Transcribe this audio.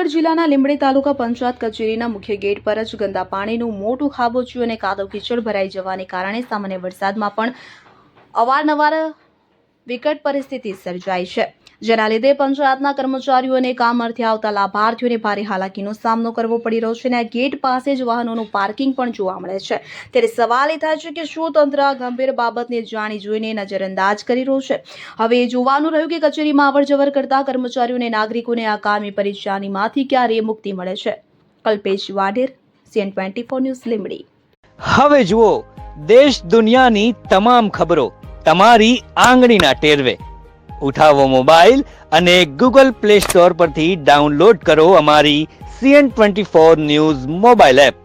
ભાવનગર જિલ્લાના લીંબડી તાલુકા પંચાયત કચેરીના મુખ્ય ગેટ પર જ ગંદા પાણીનું મોટું ખાબોચિયું અને કાદવ કીચડ ભરાઈ જવાને કારણે સામાન્ય વરસાદમાં પણ અવારનવાર વિકટ પરિસ્થિતિ સર્જાય છે, જેના લીધે પંચાયતના કર્મચારીઓને કામ અર્થે આવતા લાભાર્થીઓને ભારે હાલાકીનો સામનો કરવો પડી રહ્યો છે અને આ ગેટ પાસે જ વાહનોનું પાર્કિંગ પણ જોવા મળે છે। ત્યારે સવાલ એ થાય છે કે શું તંત્ર આ ગંભીર બાબતને જાણી જોઈને નજરઅંદાજ કરી રહ્યું છે? હવે એ જોવાનું રહ્યું કે કચેરીમાં અવરજવર કરતા કર્મચારીઓને નાગરિકોને આ કામી પરેશાનીમાંથી ક્યારે મુક્તિ મળે છે। Kalpesh Vadher, CN24 news, Limbdi. હવે જુઓ દેશ દુનિયાની તમામ ખબરો તમારી આંગળીના ટેરવે। ઉઠાવો મોબાઈલ અને ગૂગલ પ્લે સ્ટોર પરથી ડાઉનલોડ કરો અમારી CN24 ન્યૂઝ મોબાઈલ એપ।